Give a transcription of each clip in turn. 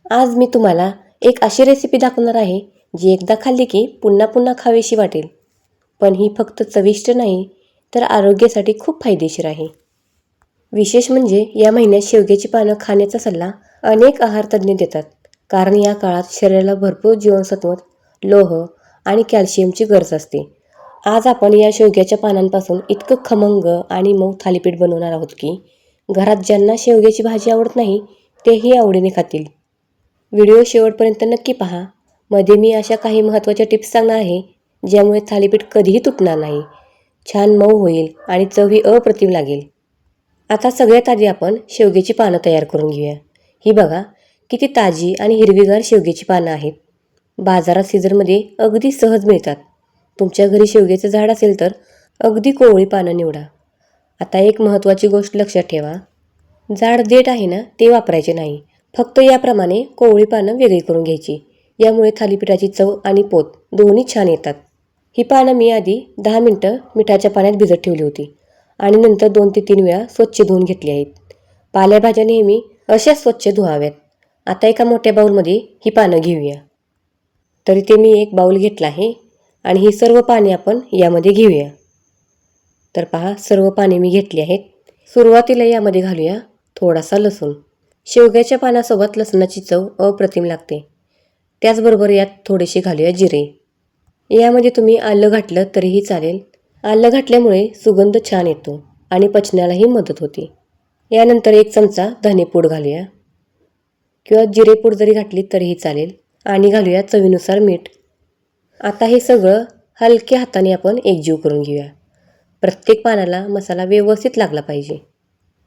आज मी तुम्हाला एक अशी रेसिपी दाखवणार आहे जी एकदा खाल्ली की पुन्हा पुन्हा खावीशी वाटेल. पण ही फक्त चविष्ट नाही तर आरोग्यासाठी खूप फायदेशीर आहे. विशेष म्हणजे या महिन्यात शेवग्याची पानं खाण्याचा सल्ला अनेक आहार तज्ज्ञ देतात. कारण या काळात शरीराला भरपूर जीवनसत्व, लोह आणि कॅल्शियमची गरज असते. आज आपण या शेवग्याच्या पानांपासून इतकं खमंग आणि मऊ थालीपीठ बनवणार आहोत की घरात ज्यांना शेवग्याची भाजी आवडत नाही तेही आवडीने खातील. व्हिडिओ शेवटपर्यंत नक्की पहा. मध्ये मी अशा काही महत्त्वाच्या टिप्स सांगणार आहे ज्यामुळे थालीपीठ कधीही तुटणार नाही, छान मऊ होईल आणि चवही अप्रतिम लागेल. आता सगळ्यात आधी आपण शेवग्याची पानं तयार करून घेऊया. ही बघा किती ताजी आणि हिरवीगार शेवग्याची पानं आहेत. बाजारात सीझनमध्ये अगदी सहज मिळतात. तुमच्या घरी शेवग्याचं झाड असेल तर अगदी कोवळी पानं निवडा. आता एक महत्त्वाची गोष्ट लक्षात ठेवा, जाड देठ आहे ना ते वापरायचे नाही. फक्त याप्रमाणे कोवळी पानं वेगळी करून घ्यायची. यामुळे थालीपीठाची चव आणि पोत दोन्ही छान येतात. ही पानं मी आधी 10 मिनटं मिठाच्या पाण्यात भिजत ठेवली होती आणि नंतर 2 ते 3 वेळा स्वच्छ धुवून घेतली आहेत. पालेभाज्या नेहमी अशाच स्वच्छ धुवाव्यात. आता एका मोठ्या बाऊलमध्ये ही पानं घेऊया. तरी ते मी एक बाऊल घेतला आहे आणि ही सर्व पाने आपण यामध्ये घेऊया. तर पहा, सर्व पाने मी घेतली आहेत. सुरुवातीला यामध्ये घालूया थोडासा लसूण. शेवग्याच्या पानासोबत लसणाची चव अप्रतिम लागते. त्याचबरोबर यात थोडेसे घालूया जिरे. यामध्ये तुम्ही आलं घातलं तरीही चालेल. आलं घातल्यामुळे सुगंध छान येतो आणि पचनालाही मदत होते. यानंतर 1 चमचा धनेपूड घालूया किंवा जिरेपूड जरी घातली तरीही चालेल आणि घालूया चवीनुसार मीठ. आता हे सगळं हलक्या हाताने आपण एकजीव करून घेऊया. प्रत्येक पानाला मसाला व्यवस्थित लागला पाहिजे.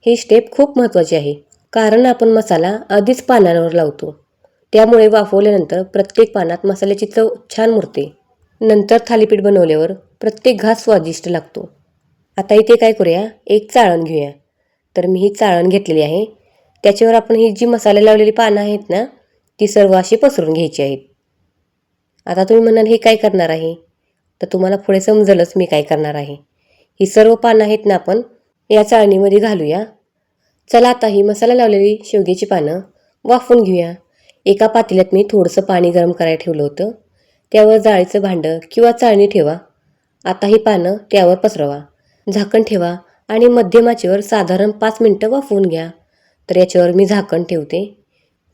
ही स्टेप खूप महत्त्वाची आहे कारण आपण मसाला आधीच पानांवर लावतो. त्यामुळे वाफवल्यानंतर प्रत्येक पानात मसाल्याची चव छान मुरते. नंतर थालीपीठ बनवल्यावर प्रत्येक घास स्वादिष्ट लागतो. आता इथे काय करूया, एक चाळण घेऊया. तर मी ही चाळण घेतलेली आहे. त्याच्यावर आपण ही जी मसाले लावलेली पानं आहेत ना ती सर्व अशी पसरून घ्यायची आहेत. आता तुम्ही म्हणाल हे काय करणार आहे, तर तुम्हाला पुढे समजेलच मी काय करणार आहे. ही सर्व पानं आहेत ना आपण या चाळणीमध्ये घालूया. चला आता ही मसाला लावलेली शेवग्याची पानं वाफवून घेऊया. एका पातेल्यात मी थोडंसं पाणी गरम करायला ठेवलं होतं. त्यावर जाळीचं भांडं किंवा चाळणी ठेवा. आता ही पानं त्यावर पसरवा, झाकण ठेवा आणि मध्यम आचेवर साधारण 5 मिनटं वाफवून घ्या. तर याच्यावर मी झाकण ठेवते.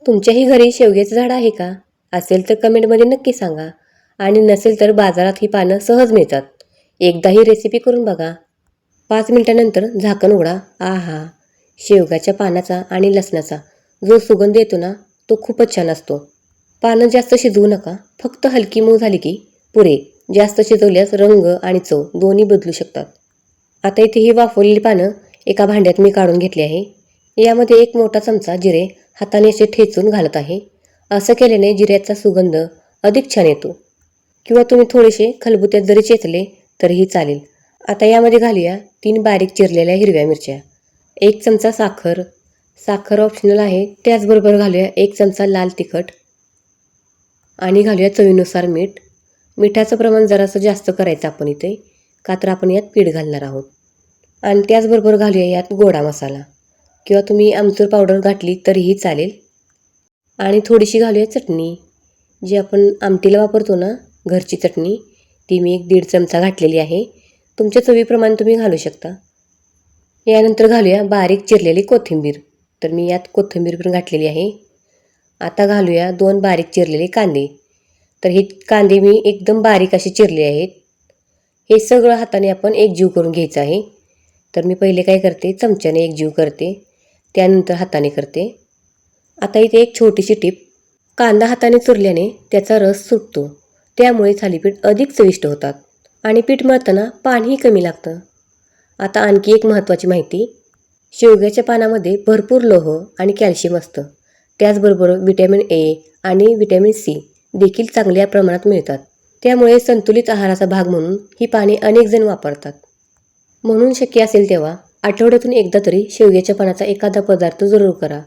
तुमच्याही घरी शेवग्याचं झाड आहे का? असेल तर कमेंटमध्ये नक्की सांगा आणि नसेल तर बाजारात ही पानं सहज मिळतात. एकदा ही रेसिपी करून बघा. 5 मिनिटांनंतर झाकण उघडा. आहा, शेवग्याच्या पानाचा आणि लसणाचा जो सुगंध येतो ना तो खूपच छान असतो. पानं जास्त शिजवू नका, फक्त हलकी मऊ झाली की पुरे. जास्त शिजवल्यास रंग आणि चव दोन्ही बदलू शकतात. आता इथे ही वाफवलेली पानं एका भांड्यात मी काढून घेतली आहे. यामध्ये 1 मोठा चमचा जिरे हाताने असे ठेचून घालत आहे. असं केल्याने जिऱ्याचा सुगंध अधिक छान येतो. किंवा तुम्ही थोडेसे खलबत्त्यात जरी चेचले तरीही चालेल. आता यामध्ये घालूया 3 बारीक चिरलेल्या हिरव्या मिरच्या, 1 चमचा साखर. साखर ऑप्शनल आहे. त्याचबरोबर घालूया 1 चमचा लाल तिखट आणि घालूया चवीनुसार मीठ. मिठाचं प्रमाण जरासं जास्त करायचं आपण इथे, का तर आपण यात पीठ घालणार आहोत. आणि त्याचबरोबर घालूया यात गोडा मसाला किंवा तुम्ही आमचूर पावडर घातली तरीही चालेल. आणि थोडीशी घालूया चटणी, जी आपण आमटीला वापरतो ना घरची चटणी, ती मी 1-1.5 चमचा घातलेली आहे. तुमच्या चवीप्रमाणे तुम्ही घालू शकता. यानंतर घालूया बारीक चिरलेली कोथिंबीर. तर मी यात कोथिंबीर पण घातलेली आहे. आता घालूया 2 बारीक चिरलेले कांदे. तर हे कांदे मी एकदम बारीक असे चिरले आहेत. हे सगळं हाताने आपण एकजीव करून घ्यायचं आहे. तर मी पहिले काय करते, चमच्याने एकजीव करते, त्यानंतर हाताने करते. आता इथे एक छोटीशी टिप, कांदा हाताने चुरल्याने त्याचा रस सुटतो. त्यामुळे थालीपीठ अधिक चविष्ट होतात आणि पीठ मळताना पाणीही कमी लागतं. आता आणखी एक महत्त्वाची माहिती, शेवग्याच्या पानामध्ये भरपूर लोह आणि कॅल्शियम असतं. त्याचबरोबर व्हिटॅमिन ए आणि व्हिटॅमिन सी देखील चांगल्या प्रमाणात मिळतात. त्यामुळे संतुलित आहाराचा भाग म्हणून ही पाने अनेक जण वापरतात. म्हणून शक्य असेल तेव्हा आठवड्यातून एकदा तरी शेवग्याच्या पानाचा एखादा पदार्थ जरूर करा.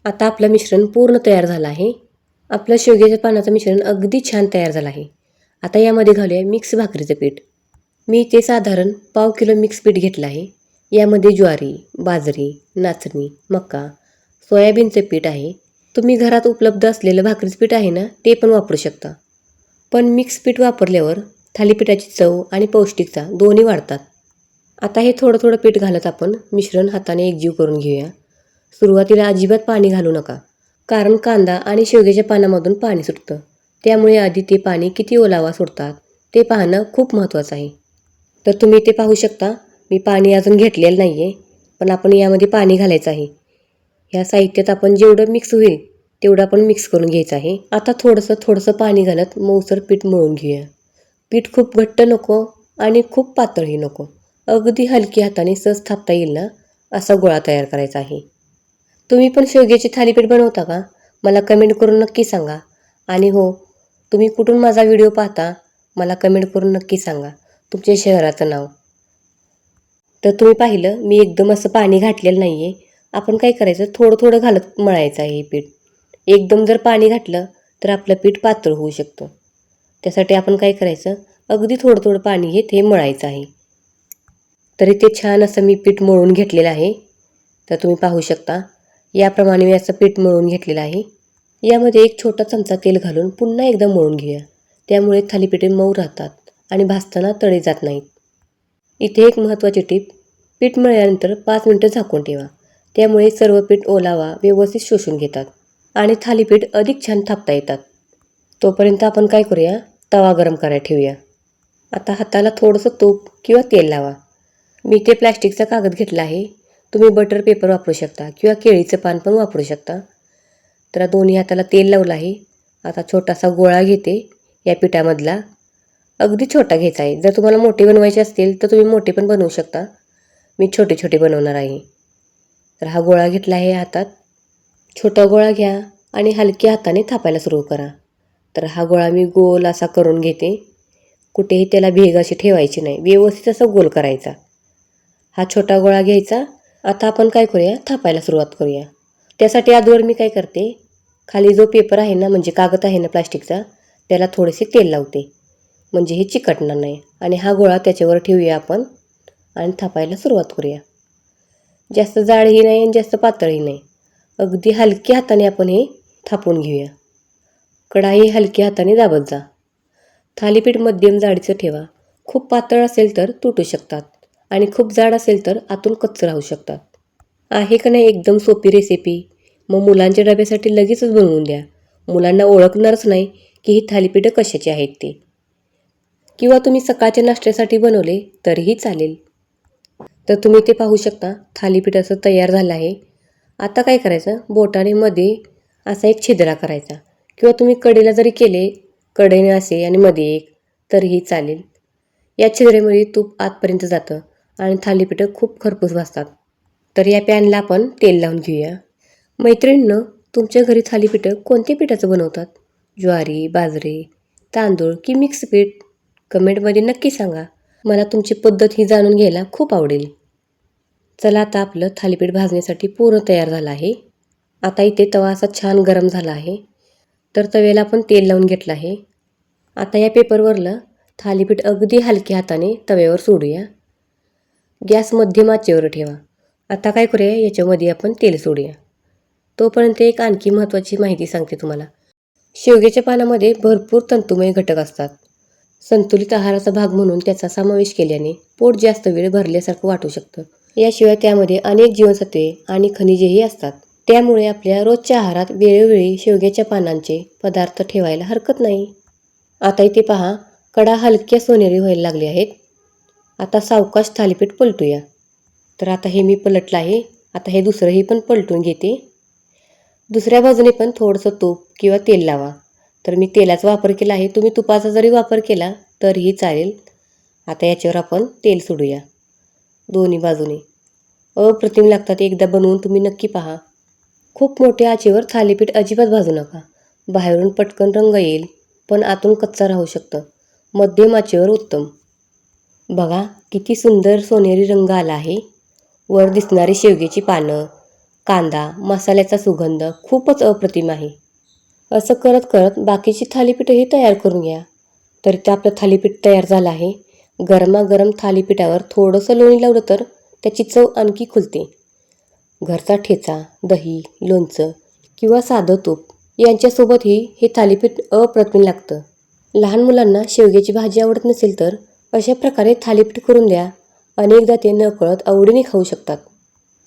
आता आपलं मिश्रण पूर्ण तयार झालं आहे. आपलं शेवग्याच्या पानाचं मिश्रण अगदी छान तयार झालं आहे. आता यामध्ये घालूया मिक्स भाकरीचं पीठ. मी ते साधारण पाव किलो मिक्स पीठ घेतलं आहे. यामध्ये ज्वारी, बाजरी, नाचणी, मका, सोयाबीनचे पीठ आहे. तुम्ही घरात उपलब्ध असलेलं भाकरीचं पीठ आहे ना, ते पण वापरू शकता. पण मिक्स पीठ वापरल्यावर थालीपीठाची चव आणि पौष्टिकता दोन्ही वाढतात. आता हे थोडं थोडं पीठ घालत आपण मिश्रण हाताने एकजीव करून घेऊया. सुरुवातीला अजिबात पाणी घालू नका, कारण कांदा आणि शेवग्याच्या पानामधून पाणी सुटतं. त्यामुळे आधी ते पाणी किती ओलावा सोडतात ते पाहणं खूप महत्त्वाचं आहे. तर तुम्ही ते पाहू शकता, मी पाणी अजून घेतलेलं नाही आहे, पण आपण यामध्ये पाणी घालायचं आहे. ह्या साहित्यात आपण जेवढं मिक्स होईल तेवढं आपण मिक्स करून घ्यायचं आहे. आता थोडंसं पाणी घालत मऊसर पीठ मळून घेऊया. पीठ खूप घट्ट नको आणि खूप पातळही नको. अगदी हलकी हाताने सहज थापता येईल ना असा गोळा तयार करायचा आहे. तुम्ही पण शेवग्याची थालीपीठ बनवता का? मला कमेंट करून नक्की सांगा. आणि हो, तुम्ही कुठून माझा व्हिडिओ पाहता मला कमेंट करून नक्की सांगा तुमच्या शहराचं नाव. तर तुम्ही पाहिलं, मी एकदम असं पाणी घातलेलं नाही आहे. आपण काय करायचं, थोडं थोडं घालत मळायचं आहे हे पीठ. एकदम जर पाणी घातलं तर आपलं पीठ पातळ होऊ शकतं. त्यासाठी आपण काय करायचं, अगदी थोडं थोडं पाणी घेत हे मळायचं आहे. तरी ते छान असं मी पीठ मळून घेतलेलं आहे. तर तुम्ही पाहू शकता, याप्रमाणे मी असं पीठ मळून घेतलेलं आहे. यामध्ये एक छोटा चमचा तेल घालून पुन्हा एकदा मळून घेऊया. त्यामुळे थालीपीठे मऊ राहतात आणि भाजताना तळे जात नाहीत. इथे एक महत्त्वाची टीप, पीठ मळल्यानंतर 5 मिनिटं झाकून ठेवा. त्यामुळे सर्व पीठ ओलावा व्यवस्थित शोषून घेतात आणि थालीपीठ अधिक छान थापता येतात. तोपर्यंत आपण काय करूया, तवा गरम करायला ठेवूया. आता हाताला थोडंसं तूप किंवा तेल लावा. मी ते प्लॅस्टिकचा कागद घेतला आहे. तुम्ही बटर पेपर वापरू शकता किंवा केळीचं पान पण वापरू शकता. तर दोन्ही हाताला तेल लावलं आहे. आता छोटासा गोळा घेते या पिठामधला. अगदी छोटा घ्यायचा आहे. जर तुम्हाला मोठे बनवायचे असतील तर तुम्ही मोठे पण बनवू शकता. मी छोटे छोटे बनवणार आहे. तर हा गोळा घेतला आहे हातात. छोटा गोळा घ्या आणि हलक्या हाताने थापायला सुरू करा. तर हा गोळा मी गोल असा करून घेते. कुठेही त्याला भेग अशी ठेवायची नाही, व्यवस्थित असं गोल करायचा. हा छोटा गोळा घ्यायचा. आता आपण काय करूया, थापायला सुरुवात करूया. त्यासाठी आधीवर मी काय करते, खाली जो पेपर आहे ना, म्हणजे कागद आहे ना प्लास्टिकचा, त्याला थोडेसे तेल लावते, म्हणजे हे चिकटणार नाही. आणि हा गोळा त्याच्यावर ठेवूया आपण आणि थापायला सुरुवात करूया. जास्त जाडही नाही आणि जास्त पातळही नाही, अगदी हलक्या हाताने आपण हे थापून घेऊया. कढाई हलक्या हाताने दाबत जा. थालीपीठ मध्यम जाडीचं ठेवा. खूप पातळ असेल तर तुटू शकतात आणि खूप जाड असेल तर आतून कच्चं राहू शकतात. आहे का नाही एकदम सोपी रेसिपी? मग मुलांच्या डब्यासाठी लगेचच बनवून द्या. मुलांना ओळखणारच नाही की ही थालीपीठं कशाची आहेत ते. किंवा तुम्ही सकाळच्या नाश्त्यासाठी बनवले तरीही चालेल. तर तुम्ही ते पाहू शकता, थालीपीठ असं तयार झालं आहे. आता काय करायचं, बोटाने मध्ये असा एक छिद्रा करायचा किंवा तुम्ही कढईला जरी केले, कढईने असे आणि मध्ये एक, तरीही चालेल. या छिद्रेमध्ये तूप आतपर्यंत जातं आणि थालीपीठं खूप खरपूस भाजतात. तर या पॅनला आपण तेल लावून घेऊया. मैत्रिणींनो, तुमच्या घरी थालीपीठं कोणत्या पिठाचं बनवतात? ज्वारी, बाजरी, तांदूळ की मिक्स पीठ? कमेंटमध्ये नक्की सांगा. मला तुमची पद्धत ही जाणून घ्यायला खूप आवडेल. चला, आता आपलं थालीपीठ भाजण्यासाठी पूर्ण तयार झालं आहे. आता इथे तवा असा छान गरम झाला आहे. तर तव्याला आपण तेल लावून घेतलं आहे. आता या पेपरवरलं थालीपीठ अगदी हलक्या हाताने तव्यावर सोडूया. गॅस मध्यम आचेवर ठेवा. आता काय करूया, याच्यामध्ये आपण तेल सोडूया. तोपर्यंत एक आणखी महत्त्वाची माहिती सांगते तुम्हाला. शेवग्याच्या पानामध्ये भरपूर तंतुमय घटक असतात. संतुलित आहाराचा भाग म्हणून त्याचा समावेश केल्याने पोट जास्त वेळ भरल्यासारखं वाटू शकतं. याशिवाय त्यामध्ये अनेक जीवनसत्वे आणि खनिजेही असतात. त्यामुळे आपल्या रोजच्या आहारात वेळोवेळी शेवग्याच्या पानांचे पदार्थ ठेवायला हरकत नाही. आता इथे पहा, कडा हलक्या सोनेरी व्हायला लागले आहेत. आता सावकाश थालीपीठ पलटूया. तर आता हे मी पलटलं आहे. आता हे दुसरंही पण पलटून घेते. दुसऱ्या बाजूने पण थोडंसं तूप किंवा तेल लावा. तर मी तेलाचा वापर केला आहे. तुम्ही तुपाचा जरी वापर केला तरीही चालेल. आता याच्यावर आपण तेल सोडूया. दोन्ही बाजूने अप्रतिम लागतात. एकदा बनवून तुम्ही नक्की पहा. खूप मोठ्या आचेवर थालीपीठ अजिबात भाजू नका. बाहेरून पटकन रंग येईल, पण आतून कच्चा राहू शकतं. मध्यम आचेवर उत्तम. बघा किती सुंदर सोनेरी रंग आला आहे. वर दिसणारी शेवग्याची पानं, कांदा, मसाल्याचा सुगंध खूपच अप्रतिम आहे. असं करत करत बाकीची थालीपीठंही तयार करून घ्या. तर ते आपलं थालीपीठ तयार झालं आहे. गरमागरम थालीपीठावर थोडंसं लोणी लावलं तर त्याची चव आणखी खुलते. घरचा ठेचा, दही, लोणचं किंवा साधं तूप यांच्यासोबतही हे थालीपीठ अप्रतिम लागतं. लहान मुलांना शेवग्याची भाजी आवडत नसेल तर अशा प्रकारे थालीपीठ करून द्या. अनेकदा ते नकळत आवडीने खाऊ शकतात.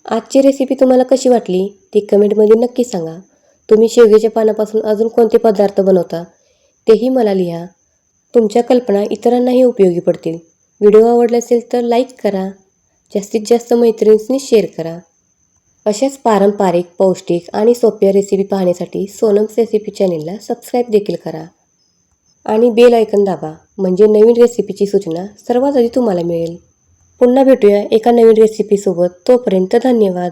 आजची रेसिपी तुम्हाला कशी वाटली ती कमेंटमध्ये नक्की सांगा. तुम्ही शेवग्याच्या पानापासून अजून कोणते पदार्थ बनवता तेही मला लिहा. तुमच्या कल्पना इतरांनाही उपयोगी पडतील. व्हिडिओ आवडला असेल तर लाईक करा. जास्तीत जास्त मैत्रिणींनी शेअर करा. अशाच पारंपरिक, पौष्टिक आणि सोप्या रेसिपी पाहण्यासाठी सोनम्स रेसिपी चॅनेलला सबस्क्राईब देखील करा. आणि बेल आयकॉन दाबा म्हणजे नवीन रेसिपीची सूचना सर्वात आधी तुम्हाला मिळेल. पुन्हा भेटूया एका नवीन रेसिपीसोबत. तोपर्यंत धन्यवाद.